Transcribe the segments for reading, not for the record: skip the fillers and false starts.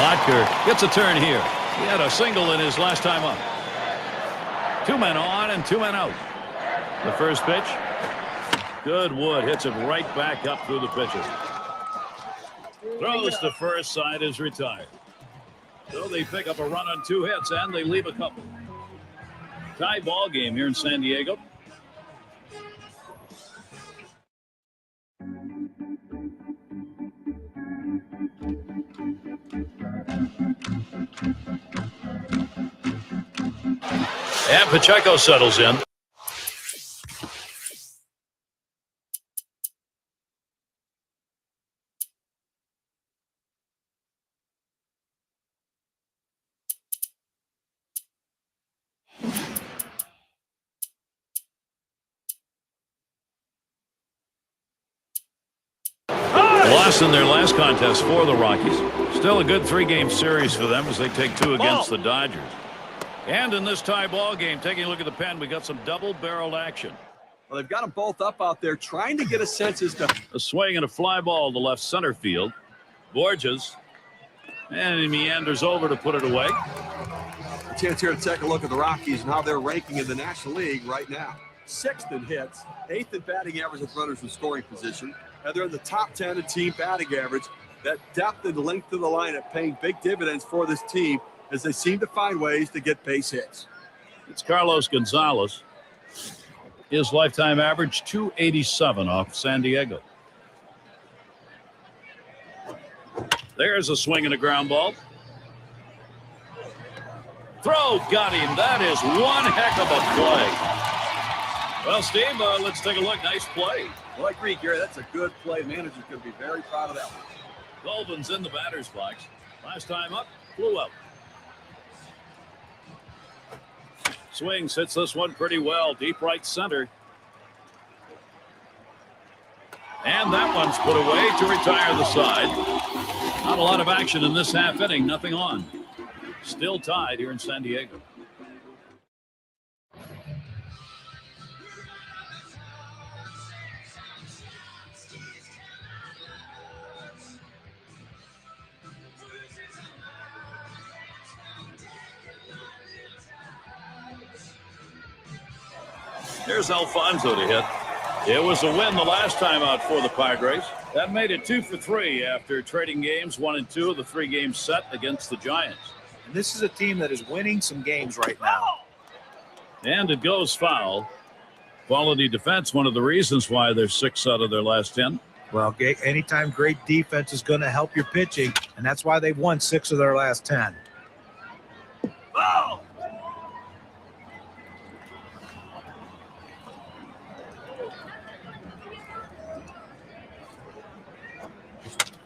Lotka gets a turn here. He had a single in his last time up. 2 men on and 2 men out. The first pitch. Good wood. Hits it right back up through the pitcher. Throws to first. Side is retired. So they pick up a run on 2 hits and they leave a couple. Tie ball game here in San Diego. And Pacheco settles in. Lost in their last contest for the Rockies. Still a good 3-game series for them as they take 2 against the Dodgers. And in this tie ball game, taking a look at the pen, we got some double-barreled action. Well, they've got them both up out there trying to get a sense as to a swing and a fly ball to left center field. Borges, and he meanders over to put it away. A chance here to take a look at the Rockies and how they're ranking in the National League right now. 6th in hits, 8th in batting average with runners in scoring position, and they're in the top 10 in team batting average. That depth and length of the lineup paying big dividends for this team as they seem to find ways to get base hits. It's Carlos Gonzalez. His lifetime average, 287 off San Diego. There's a swing and a ground ball. Throw, got him. That is one heck of a play. Well, Steve, let's take a look. Nice play. Well, I agree, Gary. That's a good play. The manager's going to be very proud of that one. Colvin's in the batter's box. Last time up, flew out. Swings, hits this one pretty well. Deep right center. And that one's put away to retire the side. Not a lot of action in this half inning. Nothing on. Still tied here in San Diego. Here's Alfonso to hit. It was a win the last time out for the Padres. That made it 2 for 3 after trading games 1 and 2 of the 3-game set against the Giants. And this is a team that is winning some games right now. And it goes foul. Quality defense, one of the reasons why they're 6 out of their last 10. Well, anytime great defense is going to help your pitching, and that's why they've won 6 of their last 10. Oh!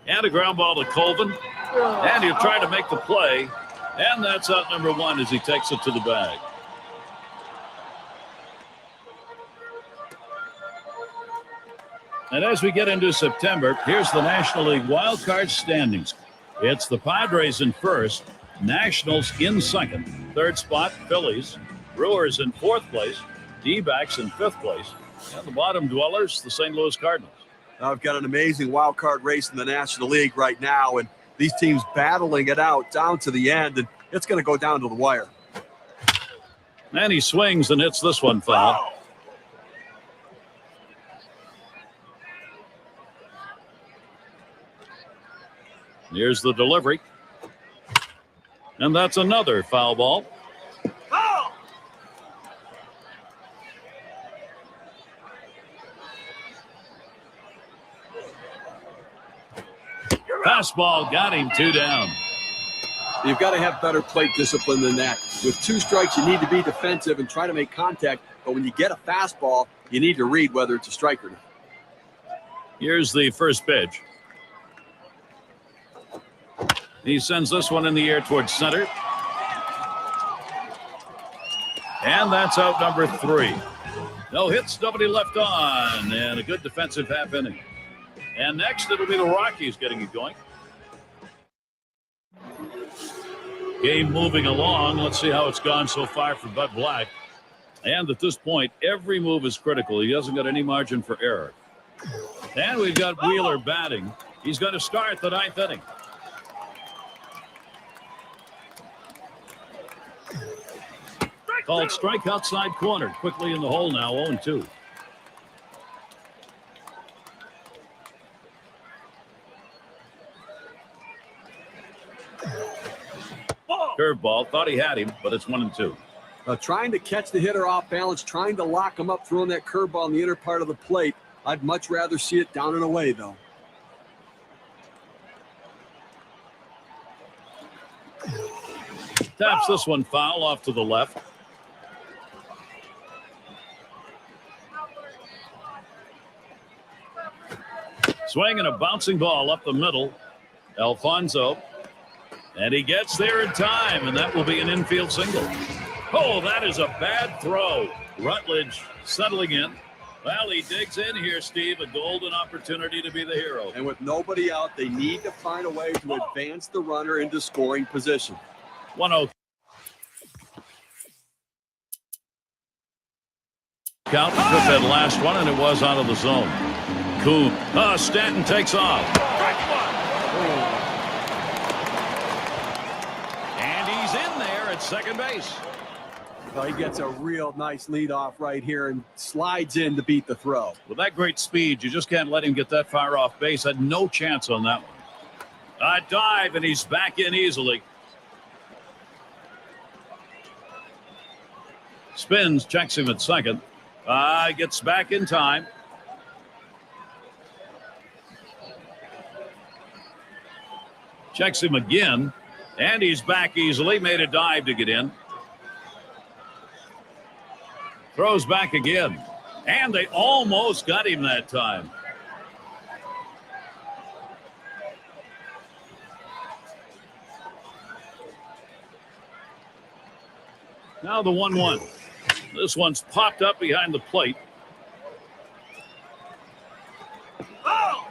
And a ground ball to Colvin. And he'll try to make the play. And that's out number 1 as he takes it to the bag. And as we get into September, here's the National League wild card standings. It's the Padres in first, Nationals in second, third spot, Phillies, Brewers in fourth place, D-backs in fifth place, and the bottom dwellers, the St. Louis Cardinals. I've got an amazing wild card race in the National League right now, and these teams battling it out down to the end, and it's going to go down to the wire. And he swings and hits this one foul. Here's the delivery. And that's another foul ball. Oh! Fastball got him 2 down. You've got to have better plate discipline than that. With 2 strikes, you need to be defensive and try to make contact. But when you get a fastball, you need to read whether it's a strike or not. Here's the first pitch. He sends this one in the air towards center. And that's out number 3. No hits, nobody left on, and a good defensive half inning. And next, it'll be the Rockies getting it going. Game moving along. Let's see how it's gone so far for Bud Black. And at this point, every move is critical. He hasn't got any margin for error. And we've got Wheeler batting. He's going to start the 9th inning. Called strike outside corner. Quickly in the hole now, 0-2. Curveball. Thought he had him, but it's 1-2. Trying to catch the hitter off balance, trying to lock him up, throwing that curveball in the inner part of the plate. I'd much rather see it down and away, though. Taps this one foul off to the left. Swinging a bouncing ball up the middle. Alfonso. And he gets there in time, and that will be an infield single. Oh, that is a bad throw. Rutledge settling in. Well, he digs in here, Steve. A golden opportunity to be the hero. And with nobody out, they need to find a way to advance the runner into scoring position. 1-0. Count took that last one, and it was out of the zone. Coon. Stanton takes off. And he's in there at second base. Well, he gets a real nice lead off right here and slides in to beat the throw. With that great speed, you just can't let him get that far off base. Had no chance on that one. A dive, and he's back in easily. Spins, checks him at second. Gets back in time. Checks him again, and he's back easily. Made a dive to get in. Throws back again, and they almost got him that time. Now the 1-1. This one's popped up behind the plate. Oh!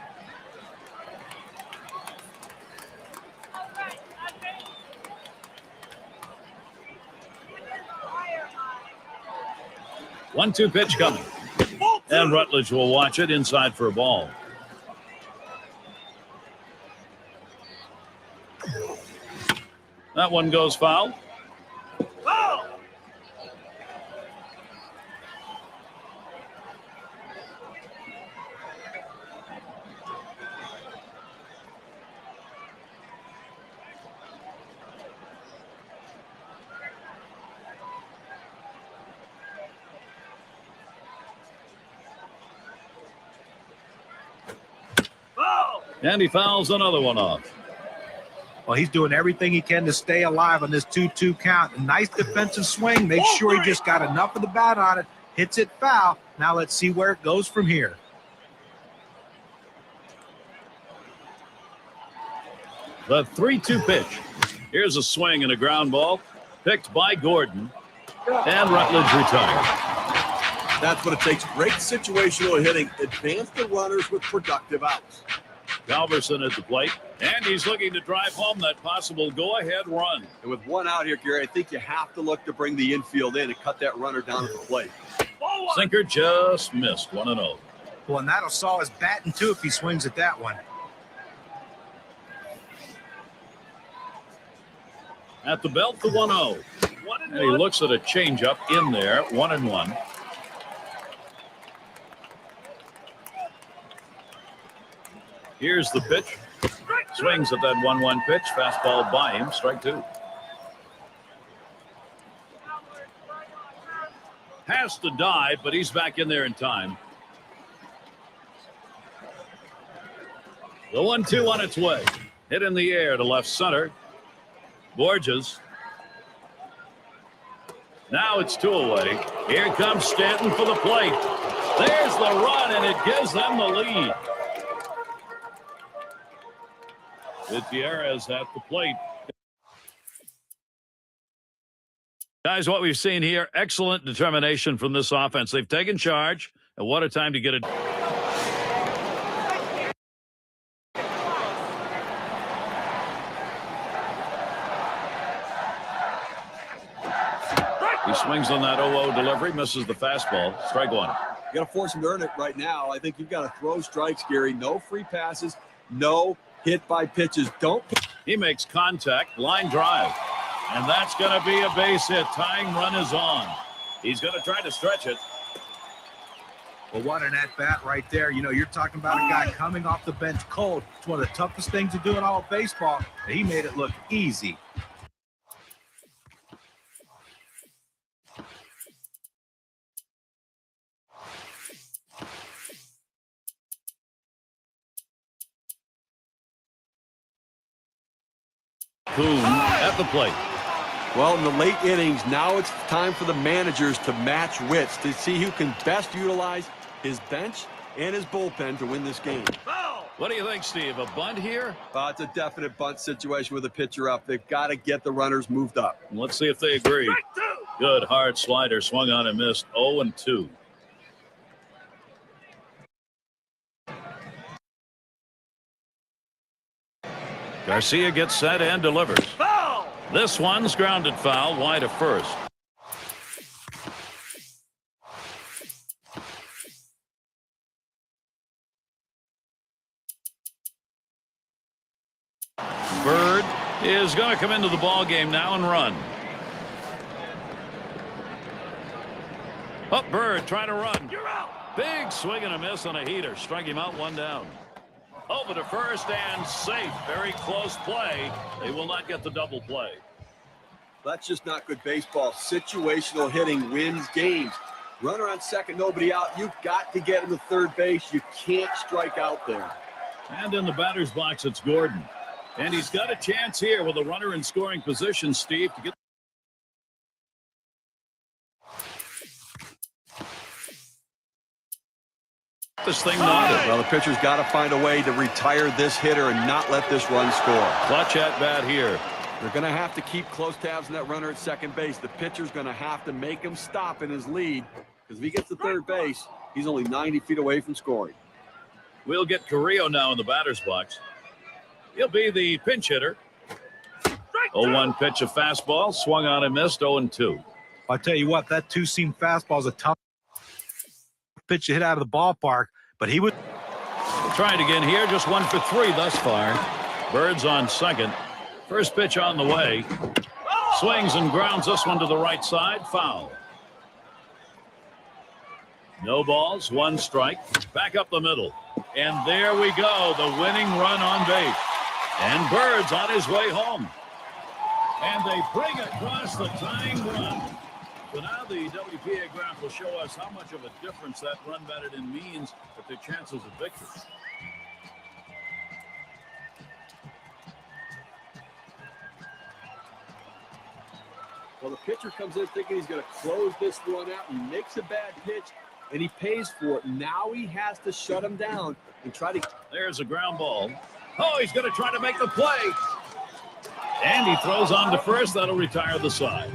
1-2 pitch coming. And Rutledge will watch it inside for a ball. That one goes foul. And he fouls another one off. Well, he's doing everything he can to stay alive on this 2-2 count. A nice defensive swing. Make sure he just got enough of the bat on it. Hits it foul. Now let's see where it goes from here. The 3-2 pitch. Here's a swing and a ground ball. Picked by Gordon. And Rutledge retired. That's what it takes. Great situational hitting. Advance the runners with productive outs. Galverson at the plate, and he's looking to drive home that possible go-ahead run. And with one out here, Gary, I think you have to look to bring the infield in and cut that runner down at the plate. Sinker just missed. 1-0. Well, and that'll saw his batting too if he swings at that one. At the belt, the 1-0. And he looks at a changeup in there. 1-1. Here's the pitch. Swings at that 1-1 pitch. Fastball by him. Strike two. Has to dive, but he's back in there in time. The 1-2 on its way. Hit in the air to left center. Borges. Now it's two away. Here comes Stanton for the plate. There's the run, and it gives them the lead. Gutierrez at the plate. Guys, what we've seen here, excellent determination from this offense. They've taken charge, and what a time to get it. He swings on that 0-0 delivery, misses the fastball. Strike one. You got to force him to earn it right now. I think you've got to throw strikes, Gary. No free passes, no hit by pitches. Don't. He makes contact, line drive. And that's going to be a base hit. Tying run is on. He's going to try to stretch it. Well, what an at-bat right there. You know, you're talking about a guy coming off the bench cold. It's one of the toughest things to do in all of baseball. He made it look easy. Kuhn at the plate. Well, in the late innings, now it's time for the managers to match wits to see who can best utilize his bench and his bullpen to win this game. What do you think, Steve? A bunt here? It's a definite bunt situation with a pitcher up. They've got to get the runners moved up. Let's see if they agree. Good hard slider, swung on and missed. 0-2. Garcia gets set and delivers. Foul! This one's grounded foul, wide of first. Bird is going to come into the ball game now and run. Up, Bird trying to run. You're out. Big swing and a miss on a heater. Strike him out, one down. Over to first and safe. Very close play. They will not get the double play. That's just not good baseball. Situational hitting wins games. Runner on second, nobody out. You've got to get him to third base. You can't strike out there. And in the batter's box, it's Gordon. And he's got a chance here with a runner in scoring position, Steve, to get this thing knotted. Well, the pitcher's got to find a way to retire this hitter and not let this run score. Clutch at bat here. They're going to have to keep close tabs on that runner at second base. The pitcher's going to have to make him stop in his lead, because if he gets to third base, he's only 90 feet away from scoring. We'll get Carrillo now in the batter's box. He'll be the pinch hitter. 0-1 pitch, a fastball, swung on and missed. 0-2. I'll tell you what, that two-seam fastball is a tough pitch to hit out of the ballpark, but he would. Trying again here, just 1 for 3 thus far. Bird's on second. First pitch on the way. Swings and grounds this one to the right side. Foul. No balls, 1 strike. Back up the middle. And there we go, the winning run on base. And Bird's on his way home. And they bring across the tying run. So now the WPA graph will show us how much of a difference that run batted in means with their chances of victory. Well, the pitcher comes in thinking he's going to close this one out. He makes a bad pitch, and he pays for it. Now he has to shut him down and try to. There's a ground ball. Oh, he's going to try to make the play. And he throws on to first. That'll retire the side.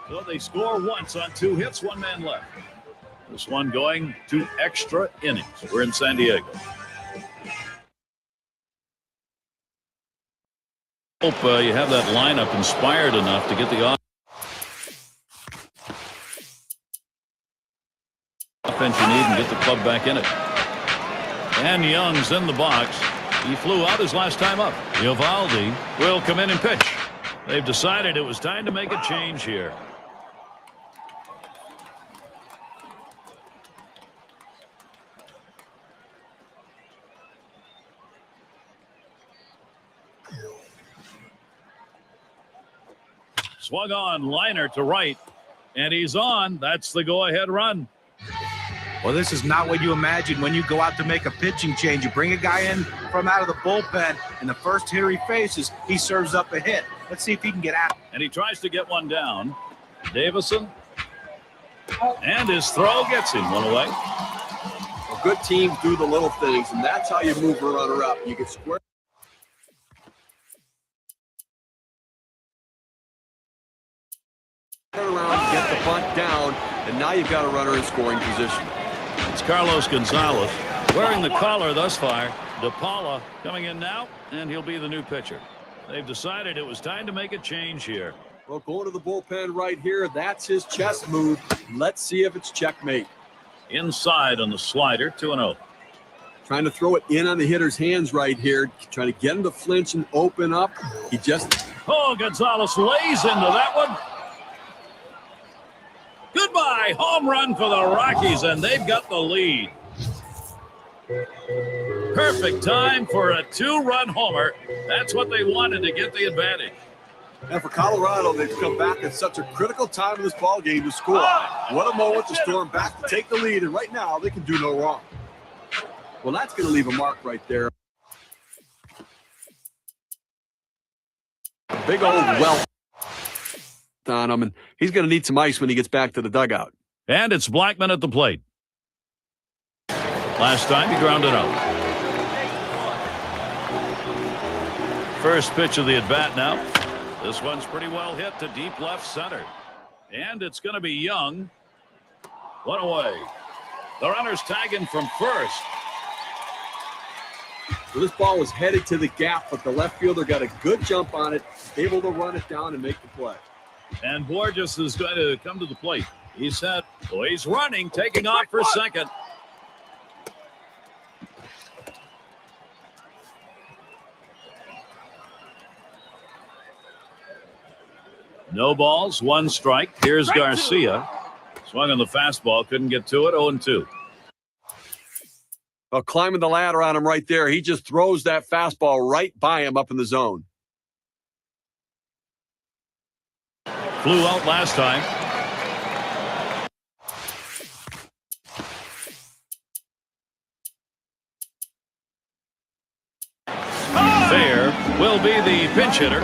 So they score once on 2 hits, 1 man left. This one going to extra innings. We're in San Diego. Hope you have that lineup inspired enough to get the offense you need and get the club back in it. And Young's in the box. He flew out his last time up. Eovaldi will come in and pitch. They've decided it was time to make a change here. Swung on, liner to right, and he's on. That's the go-ahead run. Well, this is not what you imagine when you go out to make a pitching change. You bring a guy in from out of the bullpen, and the first hitter he faces, he serves up a hit. Let's see if he can get out. And he tries to get one down. Davison. And his throw gets him one away. Well, good teams do the little things, and that's how you move a runner up. You get square. Turn around, get the bunt down, and now you've got a runner in scoring position. It's Carlos Gonzalez wearing the collar thus far. DePaula coming in now, and he'll be the new pitcher. They've decided it was time to make a change here. Well, going to the bullpen right here, that's his chess move. Let's see if it's checkmate. Inside on the slider, 2-0. Trying to throw it in on the hitter's hands right here, trying to get him to flinch and open up. He just Oh, Gonzalez lays into that one. Goodbye. Home run for the Rockies, and they've got the lead. Perfect time for a 2-run homer. That's what they wanted to get the advantage. And for Colorado, they've come back at such a critical time in this ball game to score. What a moment to storm back to take the lead, and right now they can do no wrong. Well, that's going to leave a mark right there. Big old welt on him, and he's going to need some ice when he gets back to the dugout. And it's Blackman at the plate. Last time he grounded out. First pitch of the at-bat now. This one's pretty well hit to deep left center. And it's going to be Young. One away. The runner's tagging from first. So this ball was headed to the gap, but the left fielder got a good jump on it, able to run it down and make the play. And Borges is going to come to the plate. He's set. Oh, he's running, taking off for second. No balls, 1 strike. Here's Garcia. Swung on the fastball, couldn't get to it, 0-2. Well, climbing the ladder on him right there. He just throws that fastball right by him up in the zone. Flew out last time. Fair will be the pinch hitter.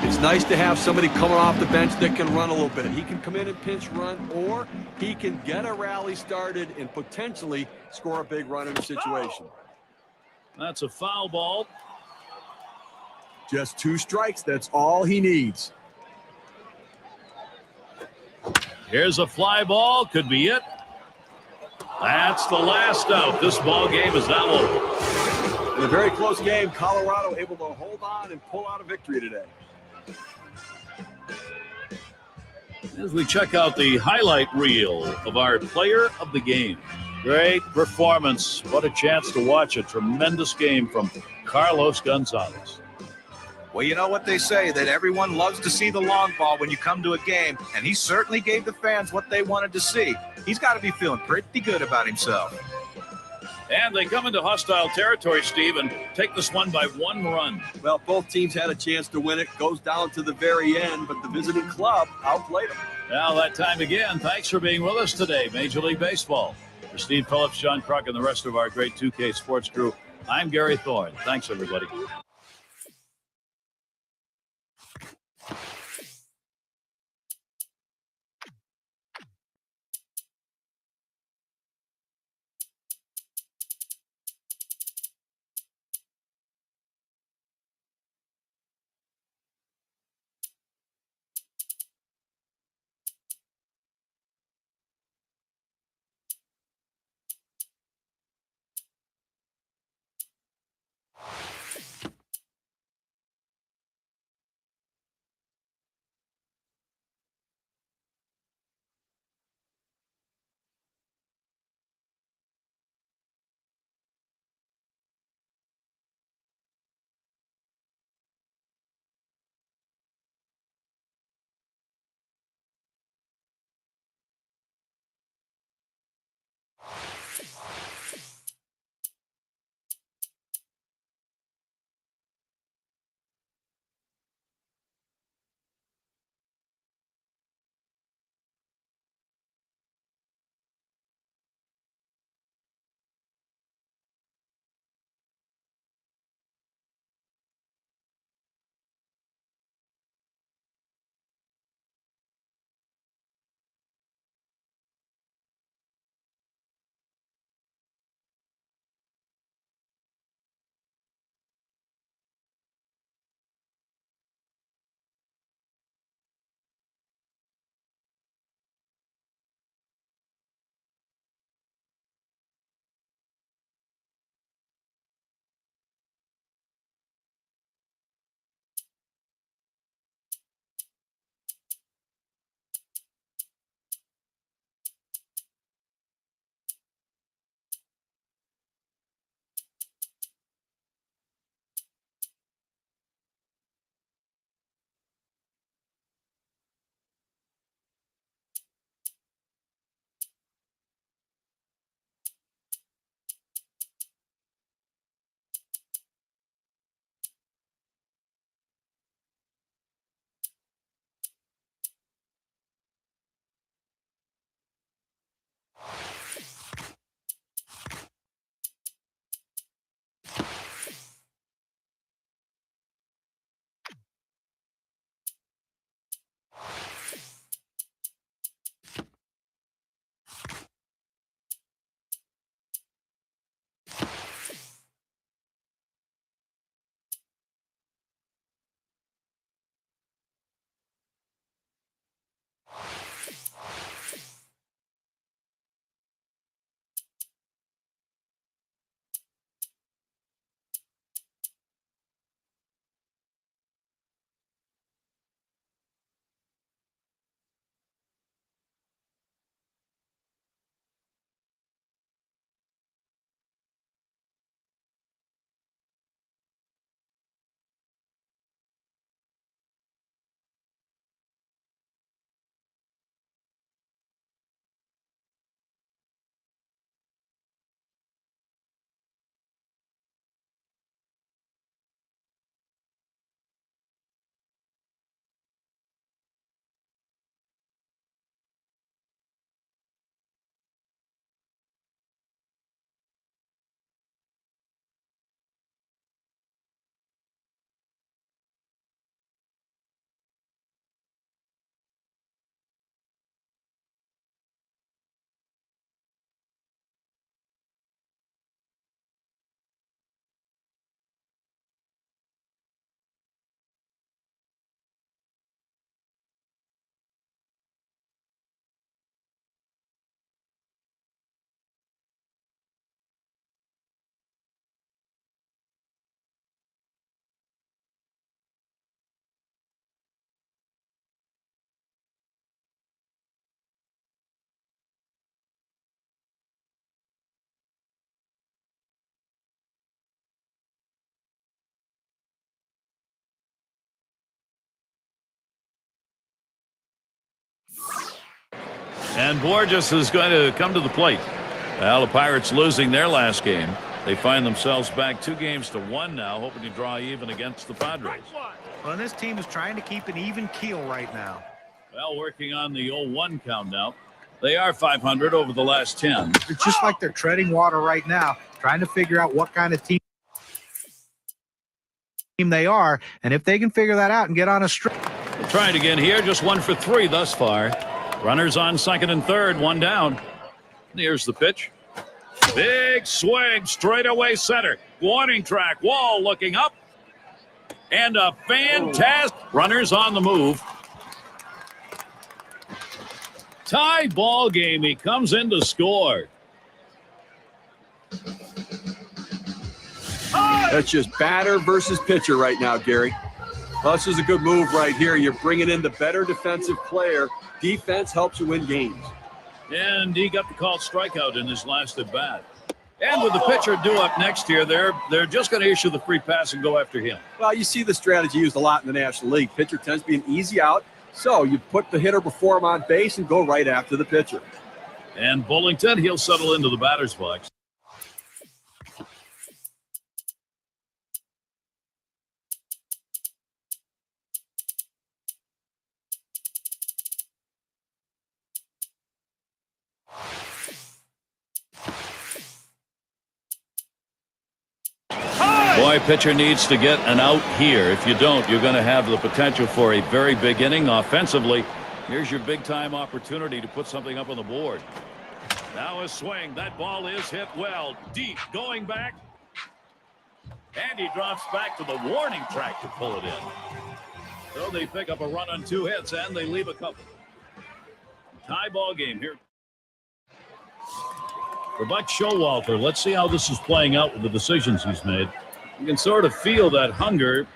It's nice to have somebody coming off the bench that can run a little bit. He can come in and pinch run, or he can get a rally started and potentially score a big run in a situation. That's a foul ball. Just 2 strikes. That's all he needs. Here's a fly ball. Could be it. That's the last out. This ball game is now over. In a very close game, Colorado able to hold on and pull out a victory today. As we check out the highlight reel of our player of the game. Great performance. What a chance to watch a tremendous game from Carlos Gonzalez. Well, you know what they say, that everyone loves to see the long ball when you come to a game, and he certainly gave the fans what they wanted to see. He's got to be feeling pretty good about himself. And they come into hostile territory, Steve, and take this one by 1 run. Well, both teams had a chance to win it. Goes down to the very end, but the visiting club outplayed them. Now that time again, thanks for being with us today, Major League Baseball. For Steve Phillips, John Kruk, and the rest of our great 2K Sports crew, I'm Gary Thorne. Thanks, everybody. And Borges is going to come to the plate. Well, the Pirates losing their last game. They find themselves back 2-1 now, hoping to draw even against the Padres. Well, this team is trying to keep an even keel right now. Well, working on the 0-1 count now. They are 500 over the last 10. It's just like they're treading water right now, trying to figure out what kind of team they are, and if they can figure that out and get on a stretch. Trying again here, just 1 for 3 thus far. Runners on second and third, 1 down. Here's the pitch. Big swing, straightaway center. Warning track, Wall looking up. And a fantastic runners on the move. Tie ball game. He comes in to score. That's just batter versus pitcher right now, Gary. Well, this is a good move right here. You're bringing in the better defensive player. Defense helps you win games. And he got the called strikeout in his last at bat. And with the pitcher due up next here, they're just going to issue the free pass and go after him. Well, you see the strategy used a lot in the National League. Pitcher tends to be an easy out, so you put the hitter before him on base and go right after the pitcher. And Bullington, he'll settle into the batter's box. Boy, pitcher needs to get an out here. If you don't, you're going to have the potential for a very big inning offensively. Here's your big-time opportunity to put something up on the board. Now a swing. That ball is hit well. Deep, going back. And he drops back to the warning track to pull it in. So they pick up a run on 2 hits, and they leave a couple. Tie ball game here. For Buck Showalter, let's see how this is playing out with the decisions he's made. You can sort of feel that hunger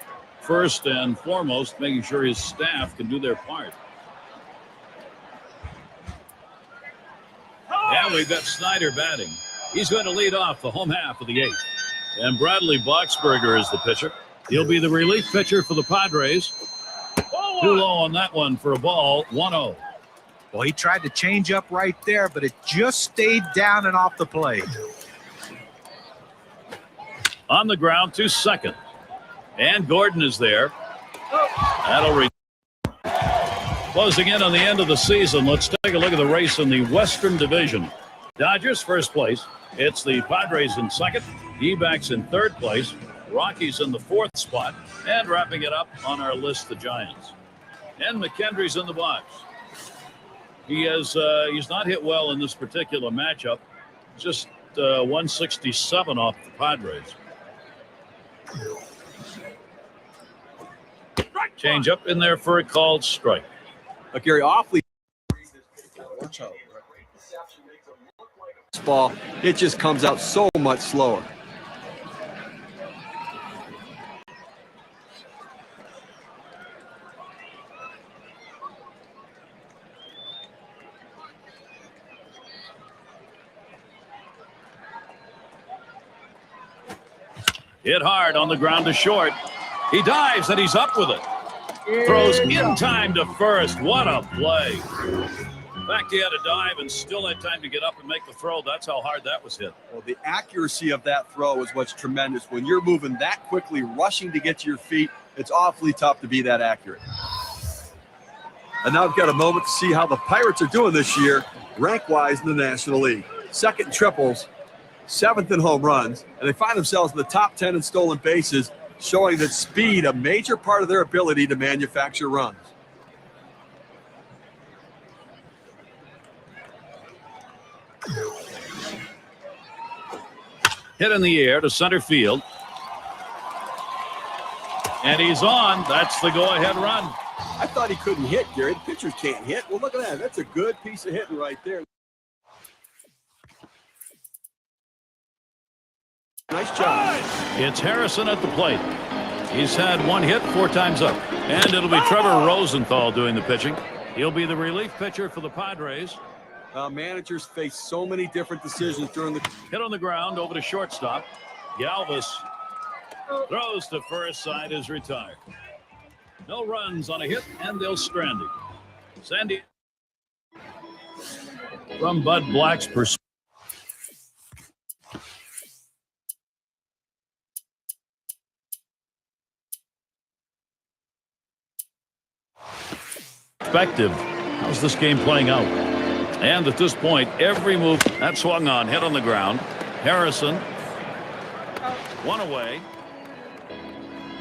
first and foremost, making sure his staff can do their part. Yeah, we've got Snyder batting. He's going to lead off the home half of the 8th. And Bradley Boxberger is the pitcher. He'll be the relief pitcher for the Padres. Too low on that one for a ball, 1-0. Well, he tried to change up right there, but it just stayed down and off the plate. On the ground to second. And Gordon is there. That'll closing in on the end of the season. Let's take a look at the race in the Western Division. Dodgers first place. It's the Padres in second. D-backs in third place. Rockies in the 4th spot. And wrapping it up on our list, the Giants. And McKendry's in the box. He's not hit well in this particular matchup. Just 167 off the Padres. Change up in there for a called strike. Gary, awfully. Ball, it just comes out so much slower. Hit hard on the ground to short. He dives and he's up with it. Throws in time to first. What a play. In fact, he had a dive and still had time to get up and make the throw. That's how hard that was hit. Well, the accuracy of that throw is what's tremendous. When you're moving that quickly, rushing to get to your feet, it's awfully tough to be that accurate. And now we've got a moment to see how the Pirates are doing this year, rank-wise in the National League. Second in triples, 7th in home runs, and they find themselves in the top 10 in stolen bases, showing that speed, a major part of their ability to manufacture runs. Hit in the air to center field. And he's on. That's the go-ahead run. I thought he couldn't hit, Gary. The pitchers can't hit. Well, look at that. That's a good piece of hitting right there. Nice job. It's Harrison at the plate. He's had 1 hit 4 times up. And it'll be Trevor Rosenthal doing the pitching. He'll be the relief pitcher for the Padres. Managers face so many different decisions during the hit on the ground over to shortstop. Galvis throws to first, side is retired. No runs on a hit, and they'll strand him. Sandy From Bud Black's perspective, how's this game playing out? And at this point, every move that swung on, hit on the ground. Harrison, one away.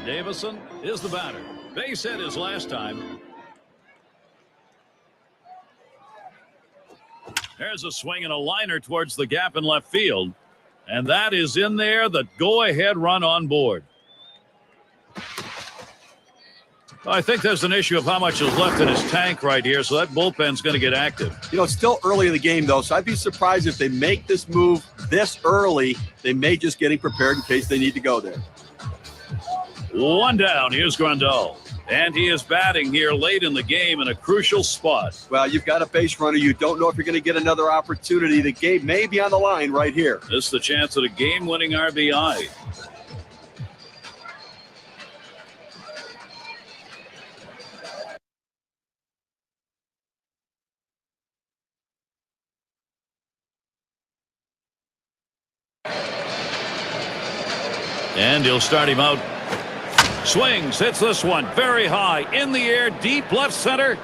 Davison is the batter. Base hit his last time. There's a swing and a liner towards the gap in left field. And that is in there, the go-ahead run on board. I think there's an issue of how much is left in his tank right here, so that bullpen's going to get active. You know, it's still early in the game, though, so I'd be surprised if they make this move this early. They may just getting prepared in case they need to go there. One down. Here's Grandal. And he is batting here late in the game in a crucial spot. Well, you've got a base runner. You don't know if you're going to get another opportunity. The game may be on the line right here. This is the chance at a game-winning RBI. And he'll start him out. Swings, hits this one very high, in the air, deep left center.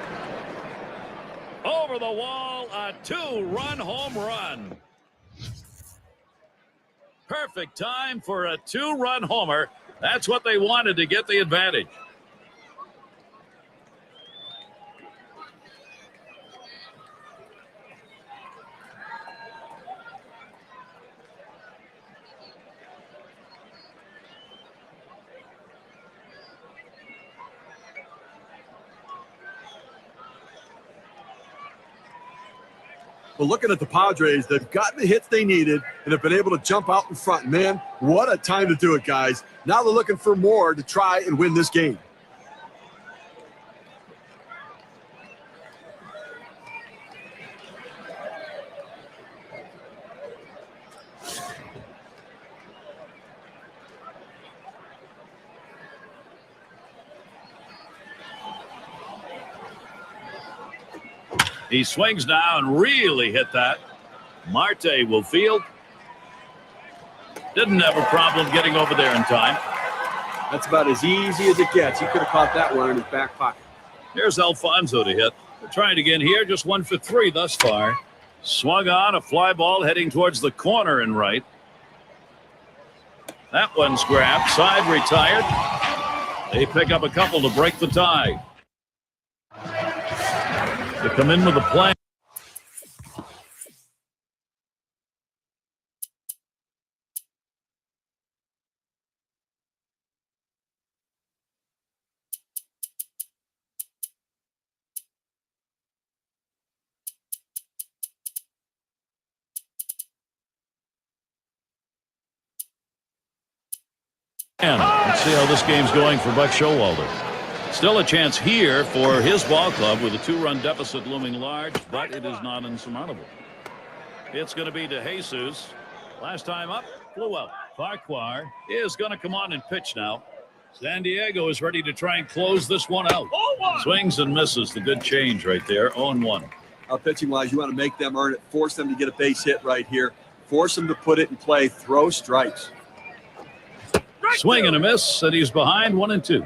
Over the wall, a two-run home run. Perfect time for a two-run homer. That's what they wanted to get the advantage. But looking at the Padres, they've gotten the hits they needed and have been able to jump out in front. Man, what a time to do it, guys. Now they're looking for more to try and win this game. He swings now and really hit that. Marte will field. Didn't have a problem getting over there in time. That's about as easy as it gets. He could have caught that one in his back pocket. Here's Alfonso to hit. They're trying again here. Just 1 for 3 thus far. Swung on a fly ball heading towards the corner and right. That one's grabbed. Side retired. They pick up a couple to break the tie. To come in with a plan. Let's see how this game's going for Buck Showalter. Still a chance here for his ball club with a 2-run deficit looming large, but it is not insurmountable. It's going to be to Jesus. Last time up, flew out. Farquhar is going to come on and pitch now. San Diego is ready to try and close this one out. Swings and misses. The good change right there. 0-1. Pitching-wise, you want to make them earn it. Force them to get a base hit right here. Force them to put it in play. Throw strikes. Swing and a miss, and he's behind 1-2.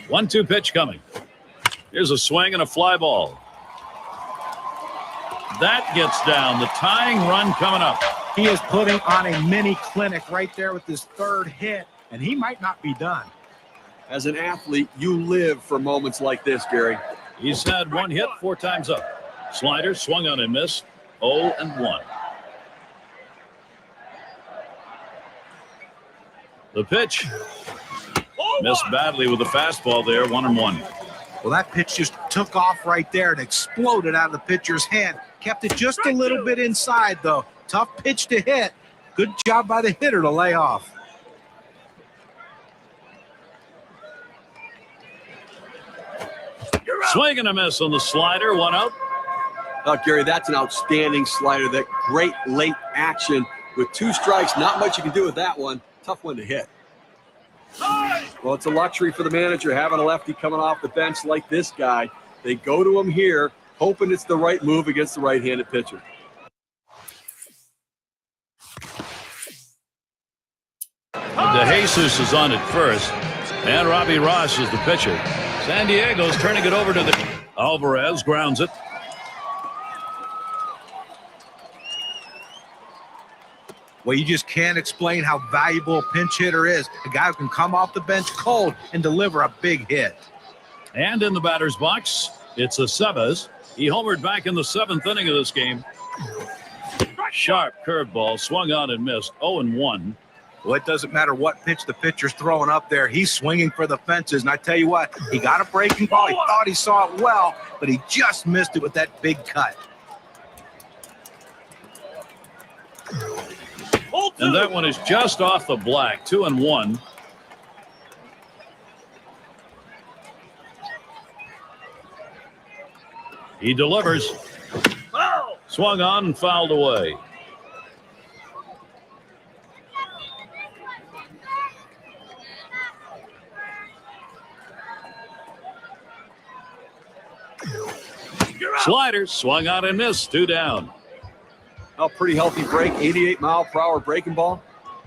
1-2 pitch coming. Here's a swing and a fly ball. That gets down. The tying run coming up. He is putting on a mini clinic right there with his third hit, and he might not be done. As an athlete, you live for moments like this, Gary. He's had one hit 4 times up. Slider swung on and missed. 0-1. The pitch. Missed badly with the fastball there. 1-1. Well, that pitch just took off right there and exploded out of the pitcher's hand. Kept it just a little bit inside, though. Tough pitch to hit. Good job by the hitter to lay off. Swing and a miss on the slider. 1 out. Oh, Gary, that's an outstanding slider. That great late action with 2 strikes. Not much you can do with that one. Tough one to hit. Well, it's a luxury for the manager having a lefty coming off the bench like this guy. They go to him here, hoping it's the right move against the right-handed pitcher. DeJesus is on at first, and Robbie Ross is the pitcher. San Diego's turning it over to the Alvarez, grounds it. Well, you just can't explain how valuable a pinch hitter is. A guy who can come off the bench cold and deliver a big hit. And in the batter's box, it's Aceves. He homered back in the 7th inning of this game. Sharp curveball, swung on and missed. 0-1. Well, it doesn't matter what pitch the pitcher's throwing up there. He's swinging for the fences. And I tell you what, he got a breaking ball. He thought he saw it well, but he just missed it with that big cut. And that one is just off the black. 2-1. He delivers. Swung on and fouled away. Slider swung on and missed. 2 down. A pretty healthy break, 88-mile-per-hour breaking ball.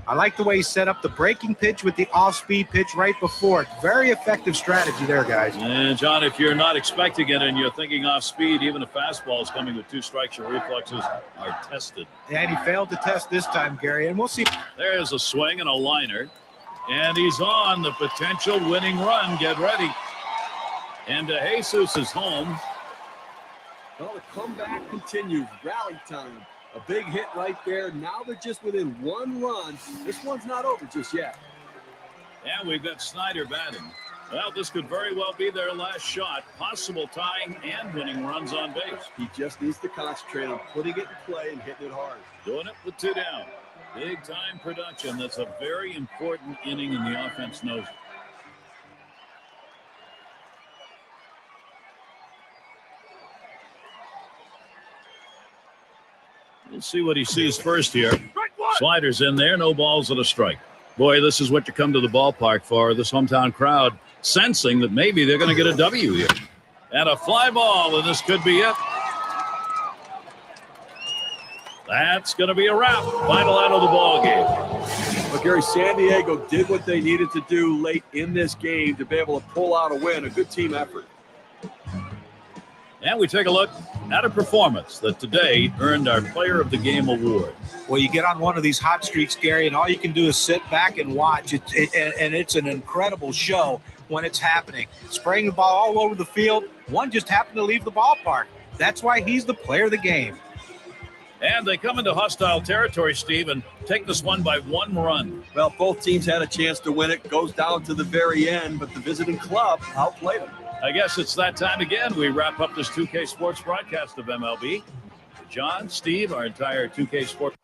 I like the way he set up the breaking pitch with the off-speed pitch right before it. Very effective strategy there, guys. And, John, if you're not expecting it and you're thinking off speed, even a fastball is coming with 2 strikes, your reflexes are tested. And he failed to test this time, Gary, and we'll see. There's a swing and a liner. And he's on the potential winning run. Get ready. And DeJesus is home. Well, the comeback continues. Rally time. A big hit right there. Now they're just within 1 run. This one's not over just yet. And we've got Snyder batting. Well, this could very well be their last shot. Possible tying and winning runs on base. He just needs to concentrate on putting it in play and hitting it hard. Doing it with 2 down. Big time production. That's a very important inning in the offense knows. We'll see what he sees first here. Sliders in there, no balls and a strike. Boy, this is what you come to the ballpark for. This hometown crowd sensing that maybe they're going to get a W here. And a fly ball, and this could be it. That's going to be a wrap. Final out of the ball game. Well, Gary, San Diego did what they needed to do late in this game to be able to pull out a win. A good team effort. And we take a look at a performance that today earned our Player of the Game award. Well, you get on one of these hot streaks, Gary, and all you can do is sit back and watch. And it's an incredible show when it's happening. Spraying the ball all over the field. One just happened to leave the ballpark. That's why he's the player of the game. And they come into hostile territory, Steve, and take this one by 1 run. Well, both teams had a chance to win it. Goes down to the very end, but the visiting club outplayed them. I guess it's that time again. We wrap up this 2K Sports broadcast of MLB. John, Steve, our entire 2K Sports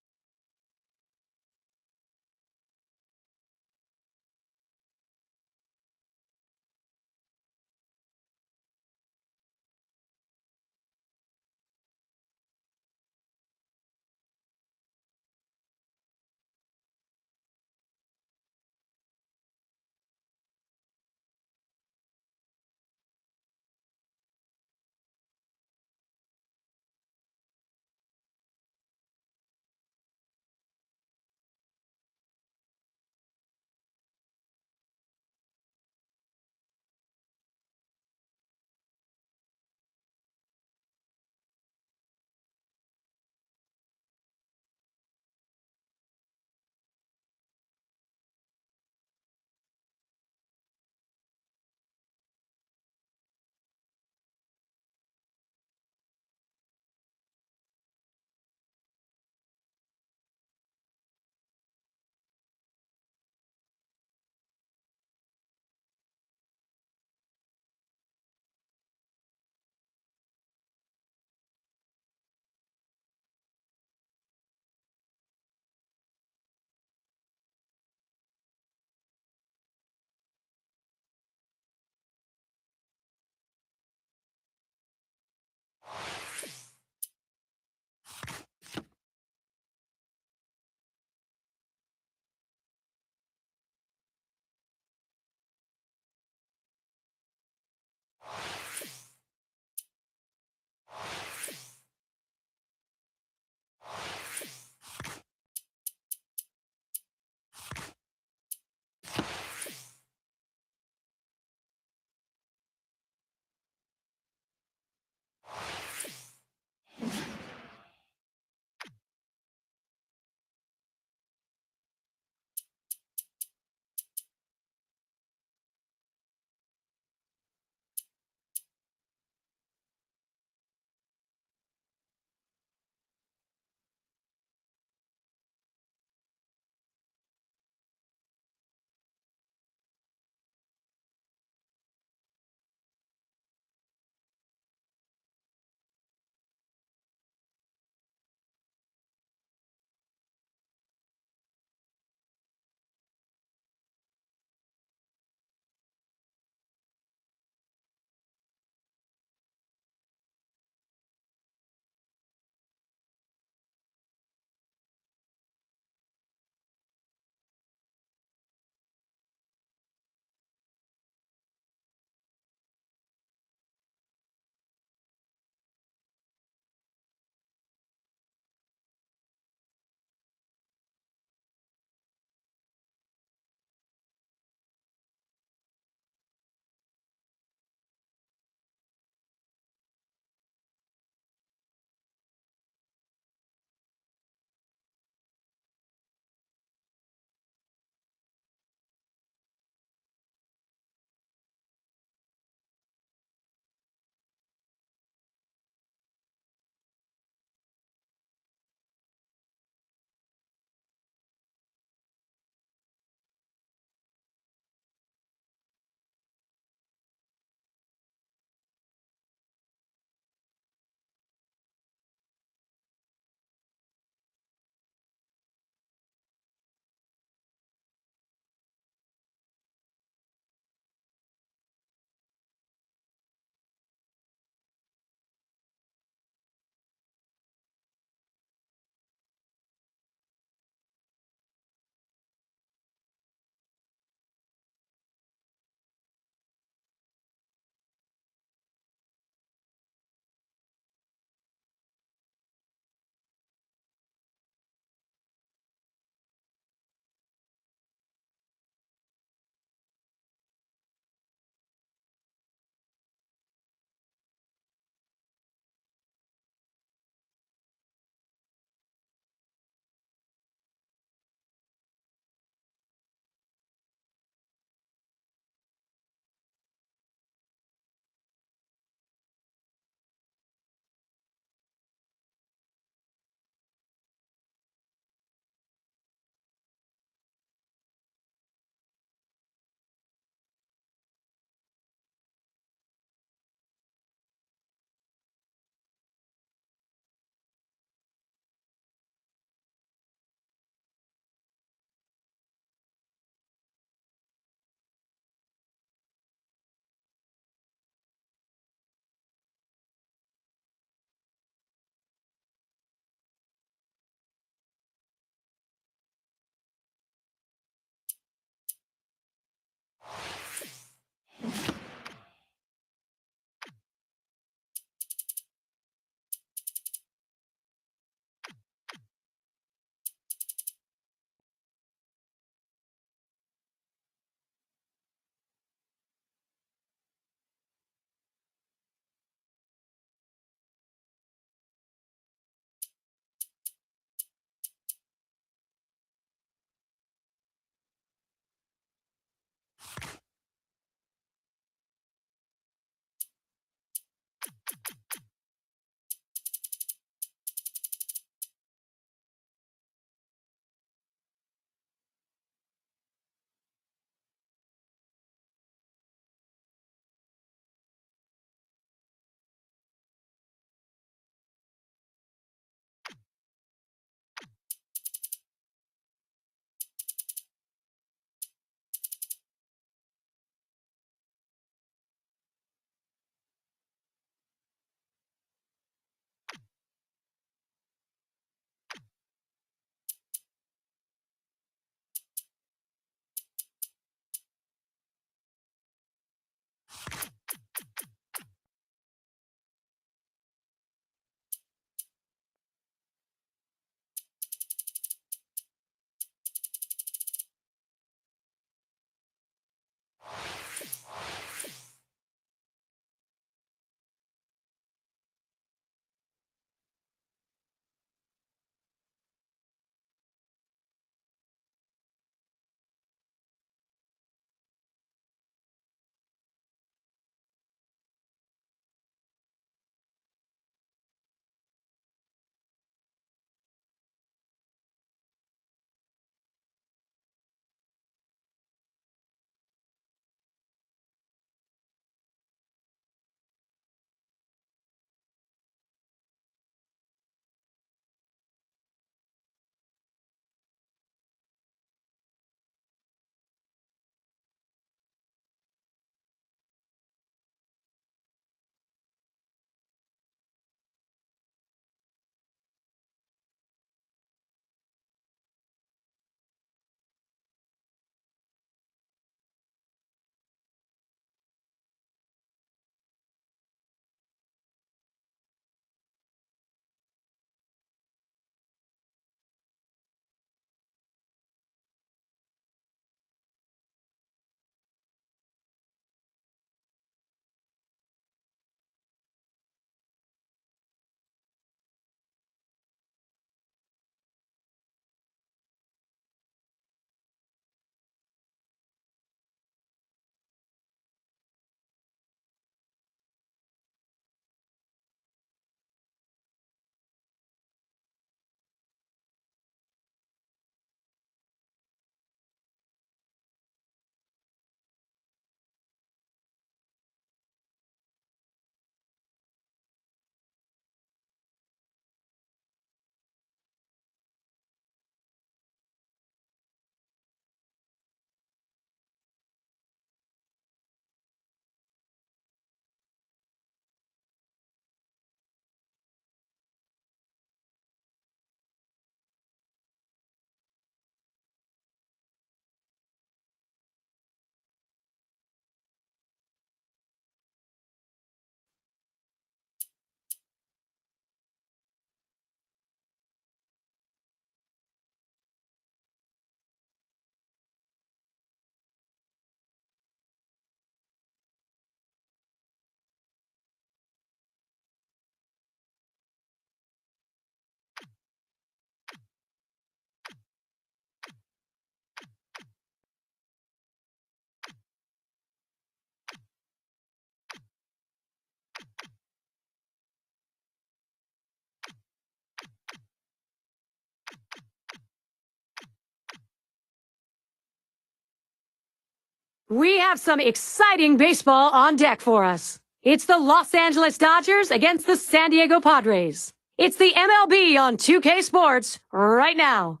We have some exciting baseball on deck for us. It's the Los Angeles Dodgers against the San Diego Padres. It's the MLB on 2K Sports right now.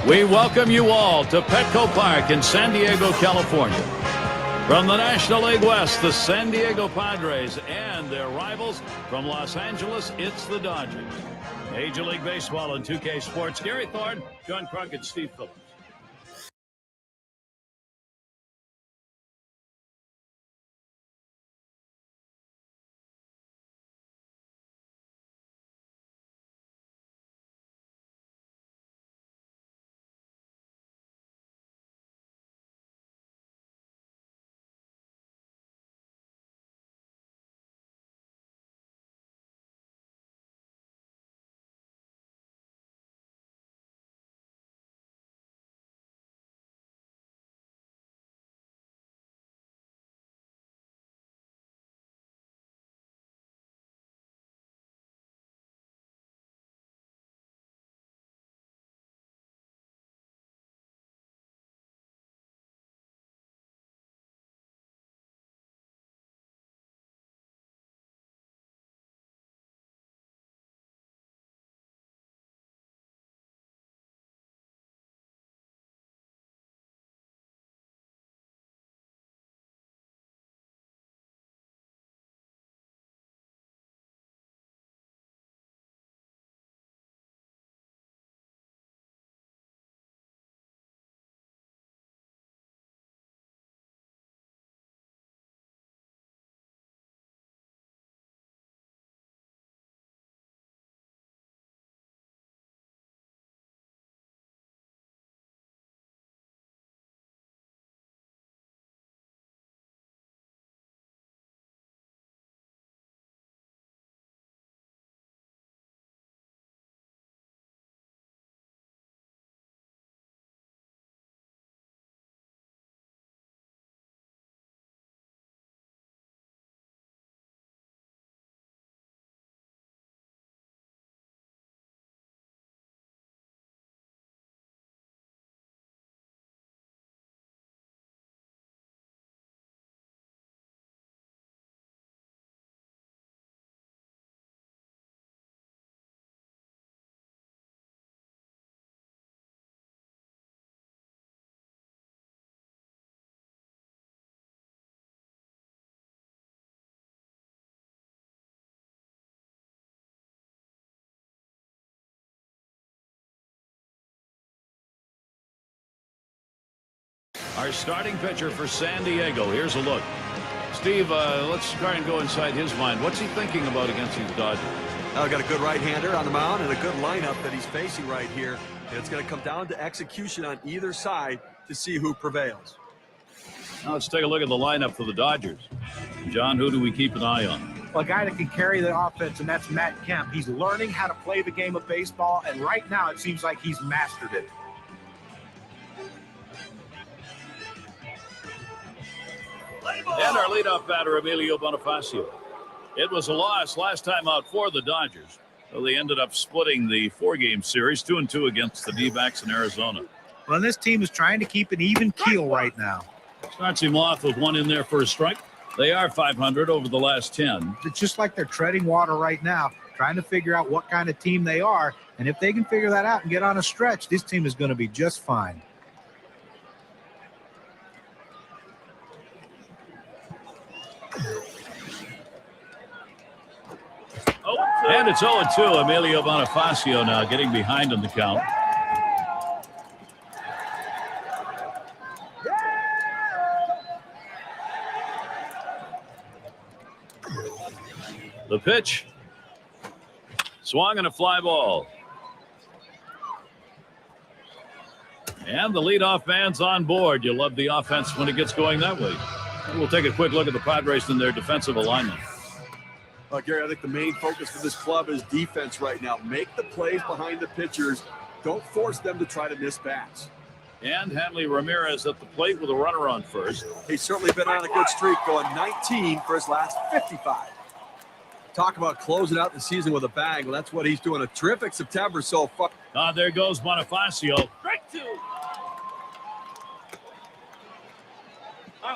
We welcome you all to Petco Park in San Diego, California. From the National League West, the San Diego Padres and their rivals from Los Angeles, it's the Dodgers. Major League Baseball and 2K Sports. Gary Thorne, John Crockett, Steve Phillips. Our starting pitcher for San Diego. Here's a look. Steve, let's try and go inside his mind. What's he thinking about against these Dodgers? Well, got a good right-hander on the mound and a good lineup that he's facing right here. And it's going to come down to execution on either side to see who prevails. Now let's take a look at the lineup for the Dodgers. John, who do we keep an eye on? a guy that can carry the offense, and that's Matt Kemp. He's learning how to play the game of baseball, and right now it seems like he's mastered it. And our leadoff batter, Emilio Bonifacio. It was a loss last time out for the Dodgers. So they ended up splitting the 4-game series, 2-2 against the D-backs in Arizona. Well, this team is trying to keep an even keel right now. Starts him off with one in there for a strike. They are 500 over the last 10. It's just like they're treading water right now, trying to figure out what kind of team they are. And if they can figure that out and get on a stretch, this team is going to be just fine. And it's 0-2. Emilio Bonifacio now getting behind in the count. The pitch. Swung and a fly ball. And the leadoff man's on board. You love the offense when it gets going that way. We'll take a quick look at the Padres and their defensive alignment. Gary, I think the main focus for this club is defense right now. Make the plays behind the pitchers. Don't force them to try to miss bats. And Hanley Ramirez at the plate with a runner on first. He's certainly been on a good streak, going 19 for his last 55. Talk about closing out the season with a bang. Well, that's what he's doing. A terrific September so far. There goes Bonifacio. Strike 2.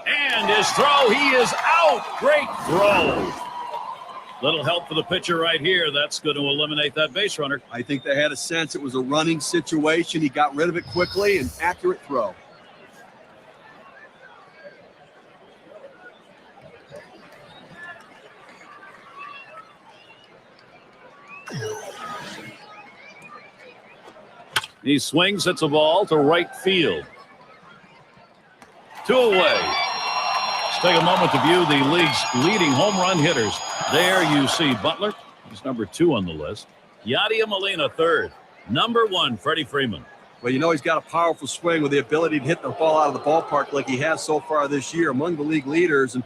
And his throw, he is out. Great throw. Little help for the pitcher right here. That's going to eliminate that base runner. I think they had a sense it was a running situation. He got rid of it quickly, and accurate throw. He swings, hits a ball to right field. 2 away. Let's take a moment to view the league's leading home run hitters. There you see Butler. He's number 2 on the list. Yadier Molina, 3rd. Number 1, Freddie Freeman. Well, you know he's got a powerful swing with the ability to hit the ball out of the ballpark like he has so far this year, among the league leaders, and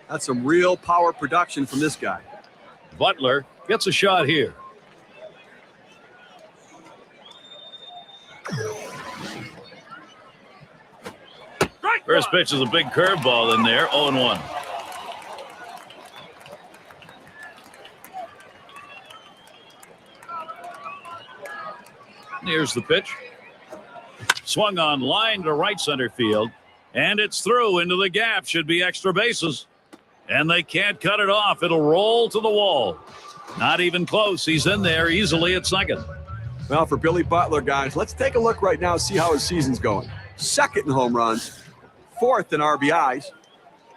that's some real power production from this guy. Butler gets a shot here. First pitch is a big curveball in there, 0-1. Here's the pitch. Swung on line to right center field, and it's through into the gap. Should be extra bases, and they can't cut it off. It'll roll to the wall. Not even close. He's in there easily at second. Well, for Billy Butler, guys, let's take a look right now, see how his season's going. 2nd in home runs, 4th in RBIs,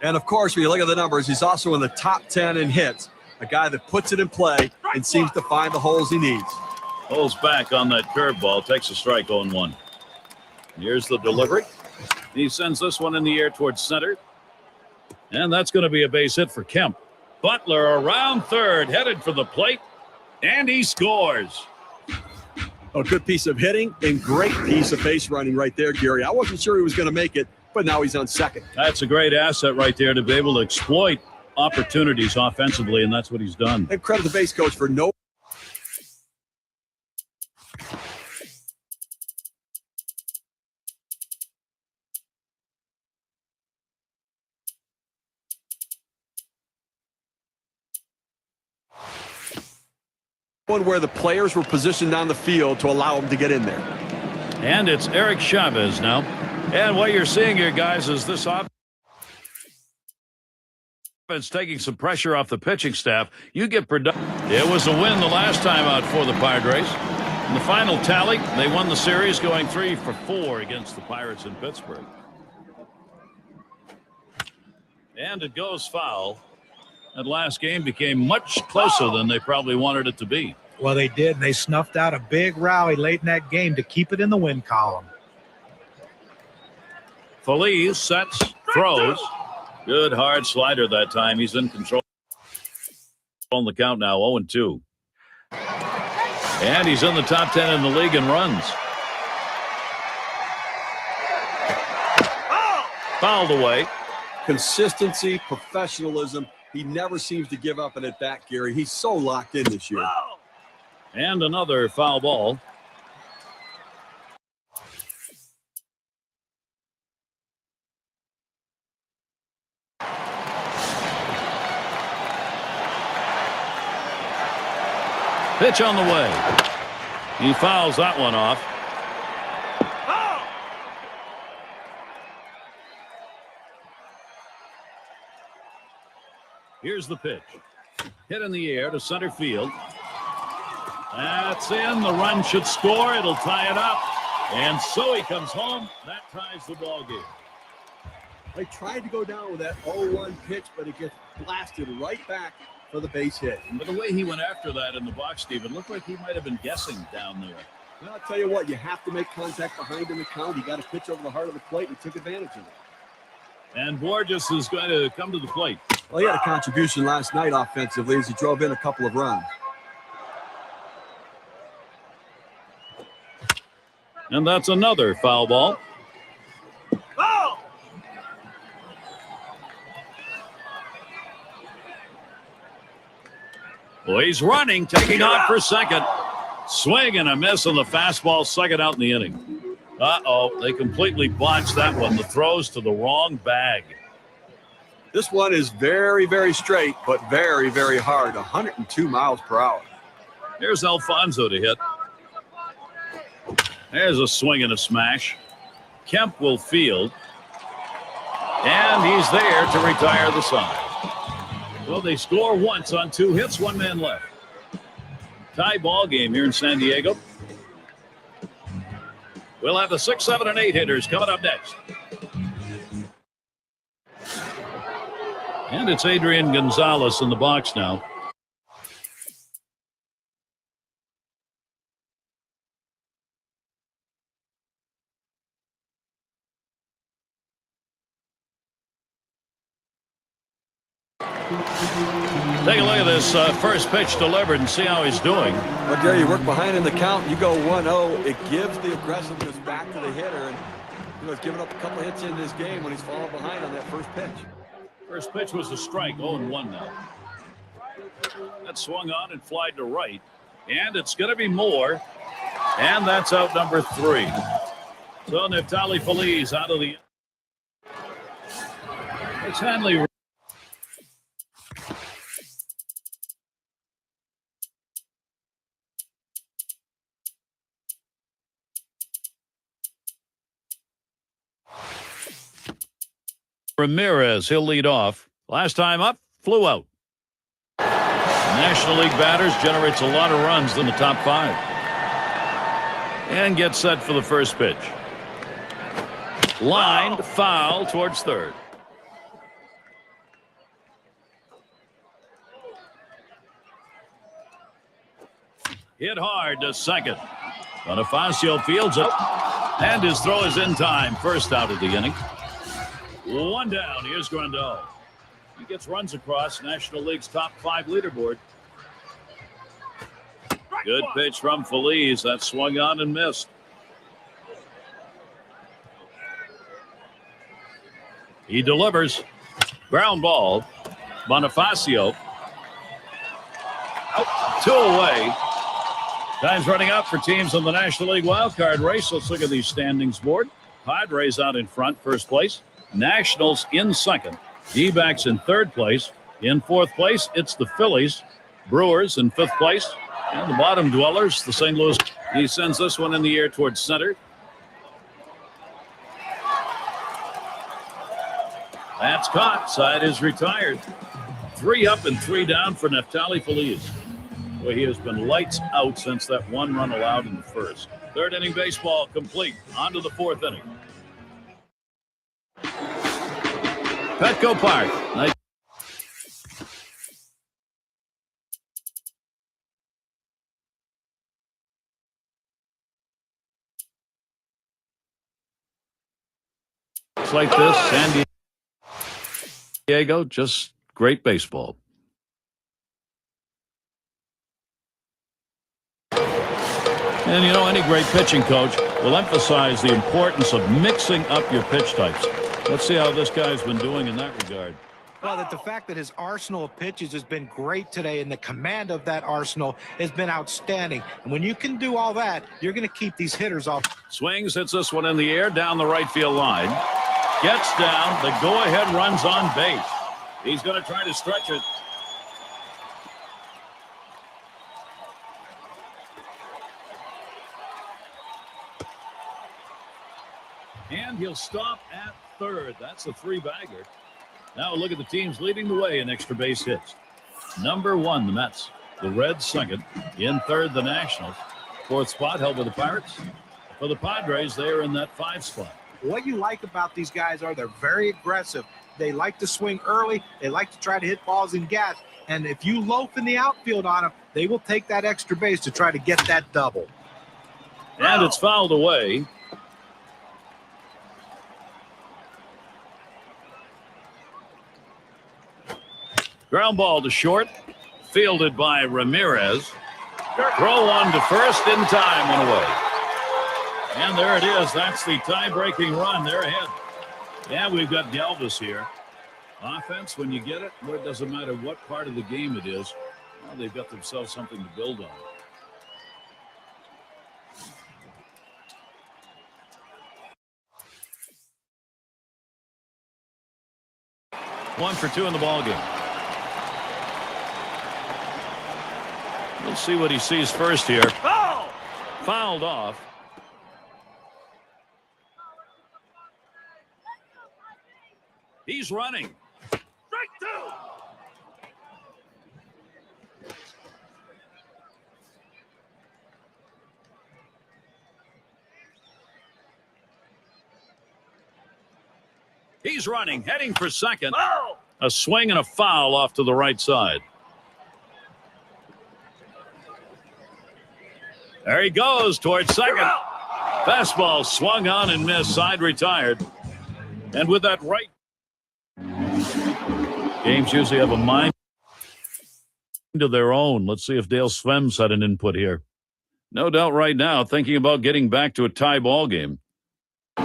and of course, when you look at the numbers, he's also in the top 10 in hits. A guy that puts it in play and seems to find the holes he needs. Holds back on that curveball, takes a strike, 0-1. Here's the delivery. He sends this one in the air towards center, and that's going to be a base hit for Kemp. Butler around third, headed for the plate, and he scores. A good piece of hitting and great piece of base running right there, Gary. I wasn't sure he was going to make it, but now he's on second. That's a great asset right there to be able to exploit opportunities offensively, and that's what he's done. And credit the base coach for no. One where the players were positioned on the field to allow him to get in there. And it's Eric Chavez now. And what you're seeing here, guys, is this offense taking some pressure off the pitching staff. You get production. It was a win the last time out for the Padres. In the final tally, they won the series going 3 for 4 against the Pirates in Pittsburgh. And it goes foul. That last game became much closer than they probably wanted it to be. Well, they did. They snuffed out a big rally late in that game to keep it in the win column. Feliz sets, throws. Good hard slider that time. He's in control on the count now, 0-2. And he's in the top 10 in the league in runs. Oh! Fouled away. Consistency, professionalism, He never seems to give up an at-bat, Gary. He's so locked in this year. And another foul ball. Pitch on the way. He fouls that one off. Here's the pitch. Hit in the air to center field. That's in. The run should score. It'll tie it up. And so he comes home. That ties the ball game. They tried to go down with that 0-1 pitch, but it gets blasted right back for the base hit. But the way he went after that in the box, Steve, it looked like he might have been guessing down there. Well, I'll tell you what, you have to make contact behind in the count. He got a pitch over the heart of the plate and took advantage of it. And Borges is going to come to the plate. Well, he had a contribution last night offensively as he drove in a couple of runs. And that's another foul ball. Well, he's running, taking off for second. Swing and a miss on the fastball, second out in the inning. Uh-oh, they completely botched that one. The throws to the wrong bag. This one is very, very straight, but very, very hard. 102 miles per hour. Here's Alfonso to hit. There's a swing and a smash. Kemp will field. And he's there to retire the side. Well, they score once on 2 hits, 1 man left. Tie ball game here in San Diego. We'll have the 6, 7, and 8 hitters coming up next. And it's Adrian Gonzalez in the box now. Take a look at this first pitch delivered and see how he's doing. Well, Gary, you work behind in the count, you go 1-0. It gives the aggressiveness back to the hitter. And, he's given up a couple of hits in this game when he's fallen behind on that first pitch. First pitch was a strike, 0-1 now. That swung on and flied to right. And it's going to be more. And that's out number 3. So Neftali Feliz out of the... It's Hanley. Ramirez, he'll lead off. Last time up, flew out. National League batters generates a lot of runs in the top 5. And gets set for the first pitch. Lined, foul towards third. Hit hard to second. Bonifacio fields it. And his throw is in time. First out of the inning. 1 down. Here's Grandal. He gets runs across National League's top 5 leaderboard. Good pitch from Feliz. That swung on and missed. He delivers. Ground ball. Bonifacio. Out, 2 away. Time's running out for teams in the National League wildcard race. Let's look at these standings board. Padres out in front, first place. Nationals in second. D-backs in third place. In fourth place, it's the Phillies. Brewers in fifth place. And the bottom dwellers, the St. Louis. He sends this one in the air towards center. That's caught. Side is retired. 3 up and 3 down for Neftali Feliz. Well, he has been lights out since that 1 run allowed in the first. Third inning baseball complete. On to the 4th inning. Petco Park. Nice. It's like this, San Diego, just great baseball. And any great pitching coach will emphasize the importance of mixing up your pitch types. Let's see how this guy's been doing in that regard. Well, that the fact that his arsenal of pitches has been great today and the command of that arsenal has been outstanding. And when you can do all that, you're going to keep these hitters off. Swings, hits this one in the air down the right field line. Gets down. The go-ahead run's on base. He's going to try to stretch it. And he'll stop at third. That's a three-bagger. Now look at the teams leading the way in extra base hits. Number 1, the Mets. The Reds second. In third, the Nationals. Fourth spot held by the Pirates. For the Padres, they are in that 5 spot. What you like about these guys are they're very aggressive. They like to swing early. They like to try to hit balls in gas. And if you loaf in the outfield on them, they will take that extra base to try to get that double. And it's fouled away. Ground ball to short, fielded by Ramirez. Throw one to first in time, one away. And there it is. That's the tie-breaking run. They're ahead. Yeah, we've got Galvis here. Offense, when you get it, well, it doesn't matter what part of the game it is. Well, they've got themselves something to build on. One for two in the ballgame. We'll see what he sees first here. Oh! Fouled off. He's running. Strike two. He's running, heading for second. Oh! A swing and a foul off to the right side. There he goes towards second. Fastball swung on and missed. Side retired. And with that right. Games usually have a mind of their own. Let's see if Dale Svem's had an input here. No doubt right now thinking about getting back to a tie ball game. He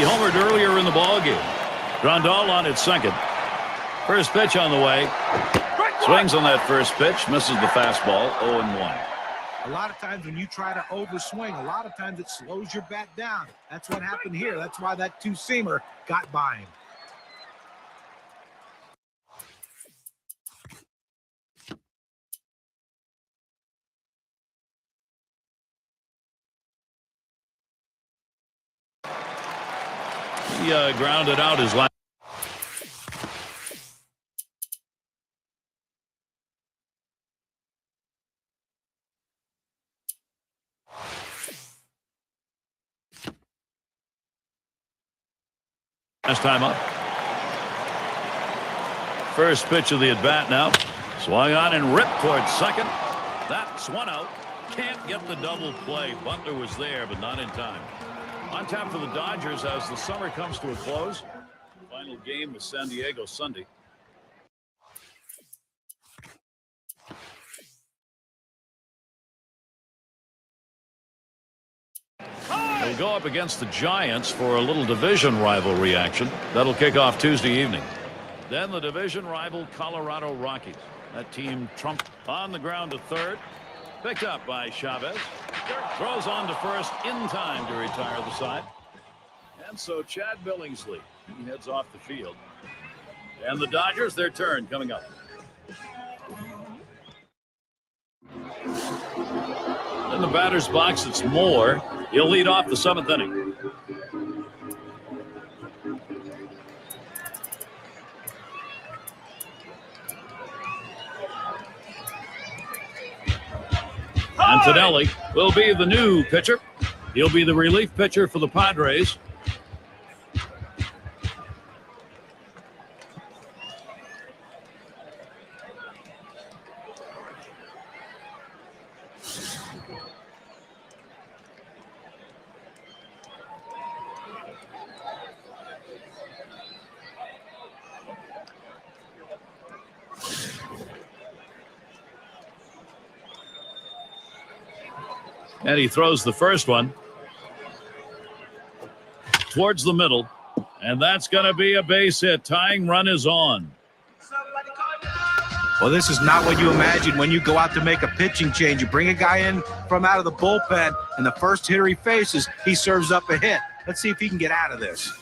homered earlier in the ball game. Grandal on at second. First pitch on the way. Swings on that first pitch. Misses the fastball. 0-1. A lot of times when you try to overswing, a lot of times it slows your bat down. That's what happened here. That's why that two-seamer got by him. He grounded out his last. Last time up. First pitch of the at-bat now. Swung on and ripped towards second. That's one out. Can't get the double play. Butler was there, but not in time. On tap for the Dodgers as the summer comes to a close. Final game with San Diego Sunday. They'll go up against the Giants for a little division rivalry action. That'll kick off Tuesday evening. Then the division rival Colorado Rockies. That team trumped on the ground to third. Picked up by Chavez. Throws on to first in time to retire the side. And so Chad Billingsley, he heads off the field. And the Dodgers, their turn coming up. In the batter's box, it's Moore. He'll lead off the 7th inning. Antonelli will be the new pitcher. He'll be the relief pitcher for the Padres. And he throws the first one towards the middle. And that's going to be a base hit. Tying run is on. Well, this is not what you imagine when you go out to make a pitching change. You bring a guy in from out of the bullpen, and the first hitter he faces, he serves up a hit. Let's see if he can get out of this.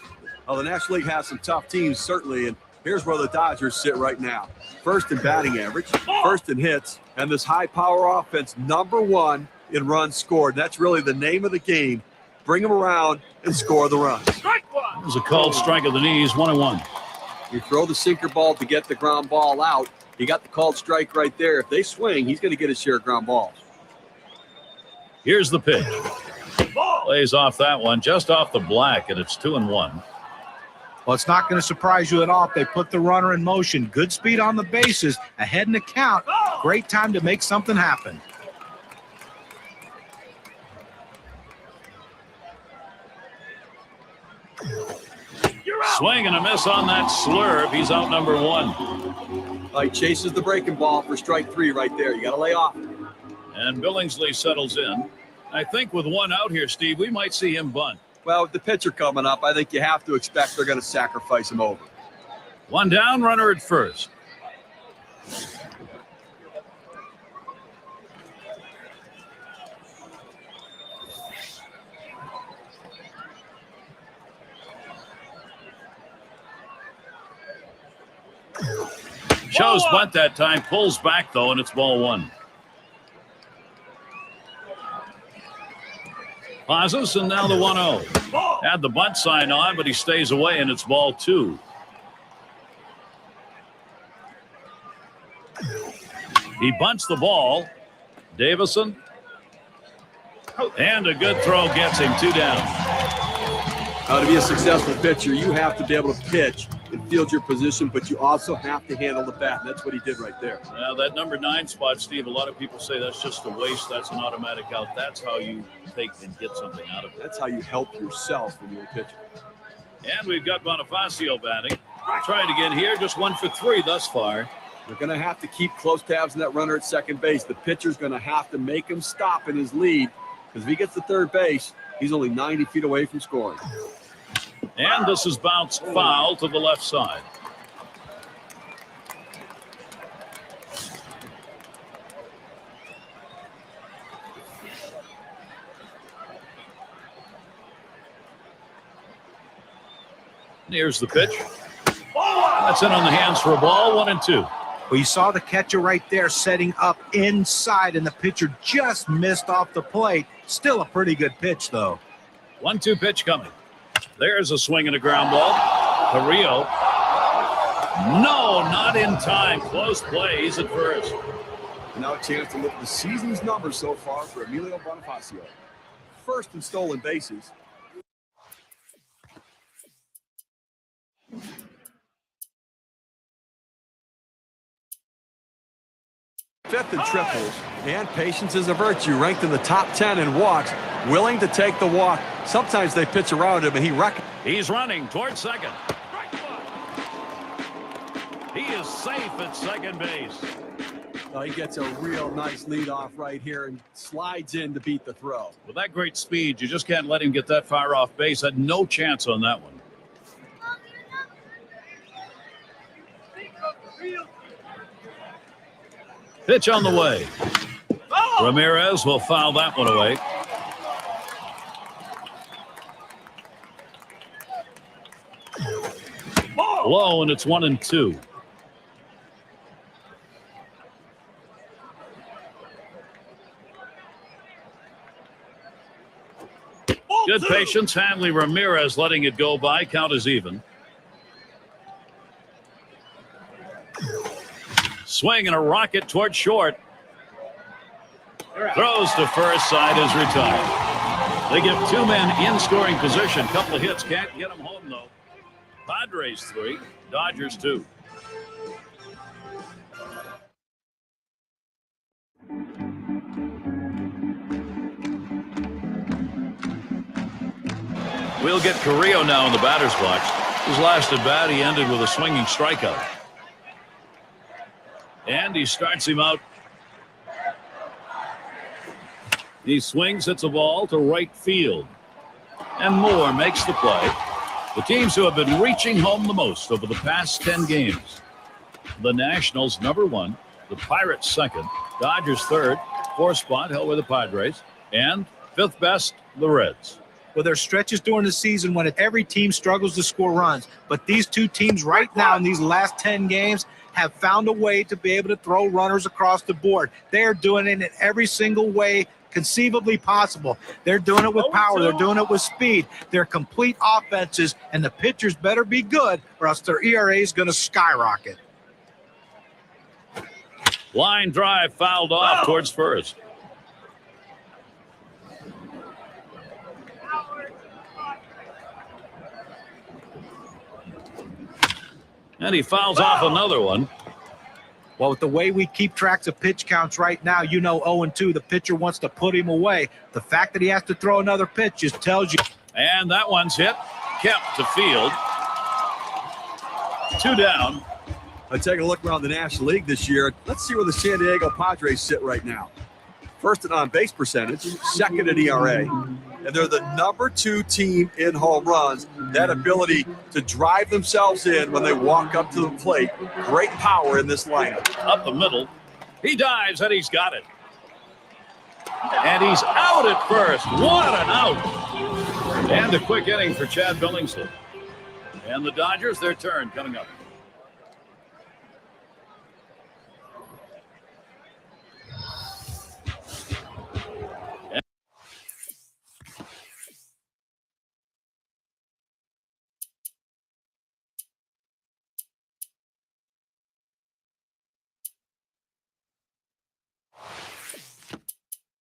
Well, the National League has some tough teams, certainly, and here's where the Dodgers sit right now. First in batting average, first in hits, and this high-power offense, #1 in runs scored. That's really the name of the game. Bring them around and score the runs. It was a called strike of the knees, 1-1. You throw the sinker ball to get the ground ball out. You got the called strike right there. If they swing, he's going to get his share of ground balls. Here's the pitch. Lays off that one, just off the black, and it's 2-1. Well, it's not going to surprise you at all if they put the runner in motion. Good speed on the bases, ahead in the count. Great time to make something happen. Swing and a miss on that slurve. He's out #1. He chases the breaking ball for strike 3 right there. You got to lay off. And Billingsley settles in. I think with one out here, Steve, we might see him bunt. Well, with the pitcher coming up, I think you have to expect they're going to sacrifice him over. One down, runner at first. Shows bunt that time, pulls back though, and it's ball 1. Pauses, and now the 1-0. Had the bunt sign on, but he stays away, and it's ball 2. He bunts the ball. Davison. And a good throw gets him 2 down. To be a successful pitcher, you have to be able to pitch and field your position, but you also have to handle the bat, and that's what he did right there. Now, that #9 spot, Steve, a lot of people say that's just a waste. That's an automatic out. That's how you take and get something out of it. That's how you help yourself when you're a pitcher. And we've got Bonifacio batting. Trying again here, just 1 for 3 thus far. They're going to have to keep close tabs on that runner at second base. The pitcher's going to have to make him stop in his lead, because if he gets to third base, he's only 90 feet away from scoring. And this is bounced foul to the left side. Here's the pitch. That's in on the hands for a ball, 1-2. Well, you saw the catcher right there setting up inside, and the pitcher just missed off the plate. Still a pretty good pitch, though. 1-2 pitch coming. There's a swing and a ground ball. Carrillo. No, not in time. Close play. He's at first. Now a chance to look at the season's numbers so far for Emilio Bonifacio. First in stolen bases. Fifth in triples, and patience is a virtue. Ranked in the top 10 in walks, willing to take the walk. Sometimes they pitch around him, and He's running towards second. He is safe at second base. He gets a real nice lead off right here and slides in to beat the throw. With that great speed, you just can't let him get that far off base. Had no chance on that one. Pitch on the way. Ramirez will foul that one away. Low, and it's 1-2. Good patience. Hanley Ramirez letting it go by. Count is even. Swing and a rocket toward short. Throws to first, side is retired. They give 2 men in scoring position. Couple of hits, can't get them home though. Padres 3, Dodgers 2. We'll get Carrillo now in the batter's box. His last at bat, he ended with a swinging strikeout. And he starts him out. He swings, hits a ball to right field. And Moore makes the play. The teams who have been reaching home the most over the past 10 games. the Nationals number 1, the Pirates second, Dodgers third, 4th spot held by the Padres, and 5th best, the Reds. Well, there's stretches during the season when every team struggles to score runs. But these two teams right now in these last 10 games have found a way to be able to throw runners across the board. They're doing it in every single way conceivably possible. They're doing it with power. They're doing it with speed. They're complete offenses, and the pitchers better be good or else their ERA is going to skyrocket. Line drive fouled off towards first. And he fouls off another one. Well, with the way we keep tracks of pitch counts right now, 0-2, the pitcher wants to put him away. The fact that he has to throw another pitch just tells you. And that one's hit, kept to field. 2 down. Let's take a look around the National League this year. Let's see where the San Diego Padres sit right now. First in on-base percentage, second in ERA, and they're the number 2 team in home runs. That ability to drive themselves in when they walk up to the plate. Great power in this lineup. Up the middle. He dives, and he's got it. And he's out at first. What an out. And a quick inning for Chad Billingsley. And the Dodgers, their turn coming up.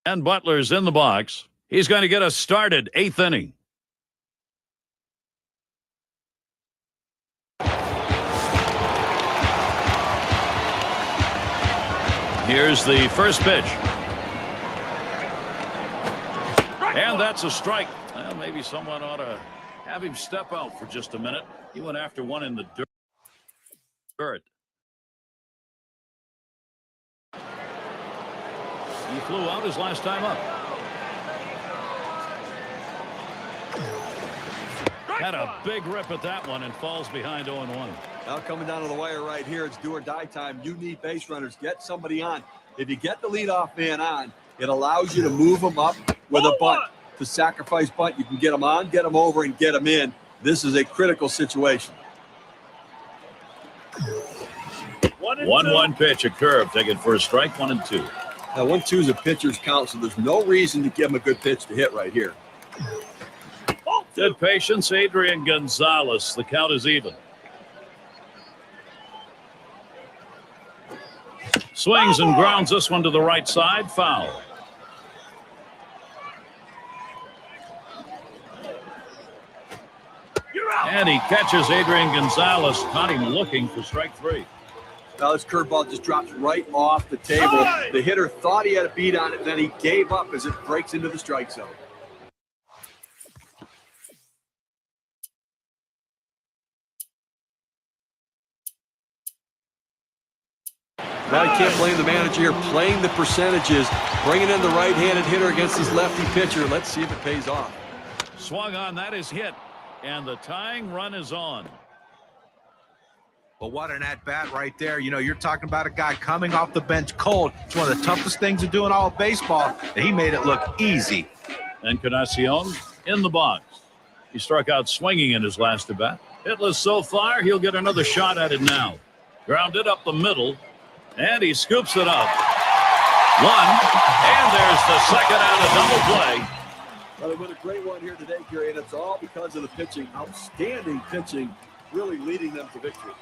And Butler's in the box. He's going to get us started, 8th inning. Here's the first pitch. And that's a strike. Well, maybe someone ought to have him step out for just a minute. He went after one in the dirt. He flew out his last time up. Had a big rip at that one and falls behind 0-1. Now coming down to the wire right here, it's do or die time. You need base runners. Get somebody on. If you get the leadoff man on, it allows you to move them up with a bunt. To sacrifice bunt, you can get them on, get them over, and get them in. This is a critical situation. 1-1 pitch, a curve, taken for a strike, 1-2. Now 1-2 is a pitcher's count, so there's no reason to give him a good pitch to hit right here. Good patience, Adrian Gonzalez. The count is even. Swings and grounds this one to the right side. Foul. And he catches Adrian Gonzalez. Caught him looking for strike 3. Now this curveball just drops right off the table. The hitter thought he had a beat on it, then he gave up as it breaks into the strike zone. Now you can't blame the manager here, playing the percentages, bringing in the right-handed hitter against his lefty pitcher. Let's see if it pays off. Swung on, that is hit, and the tying run is on. But what an at-bat right there. You're talking about a guy coming off the bench cold. It's one of the toughest things to do in all of baseball, and he made it look easy. Encarnacion in the box. He struck out swinging in his last at-bat. Hitless so far, he'll get another shot at it now. Grounded up the middle, and he scoops it up. 1, and there's the second out of double play. Well, they won a great one here today, Gary, and it's all because of the pitching. Outstanding pitching, really leading them to victory.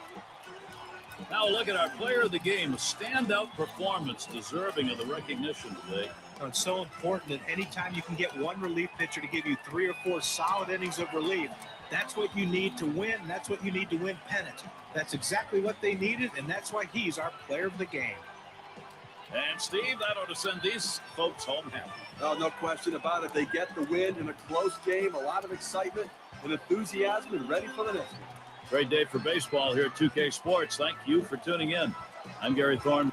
Now look at our player of the game. A standout performance deserving of the recognition today. It's so important that anytime you can get one relief pitcher to give you 3 or 4 solid innings of relief, that's what you need to win. That's what you need to win pennants. That's exactly what they needed, and that's why he's our player of the game. And Steve, that ought to send these folks home happy. Oh, no question about it. They get the win in a close game, a lot of excitement and enthusiasm, and ready for the next one. Great day for baseball here at 2K Sports. Thank you for tuning in. I'm Gary Thorne.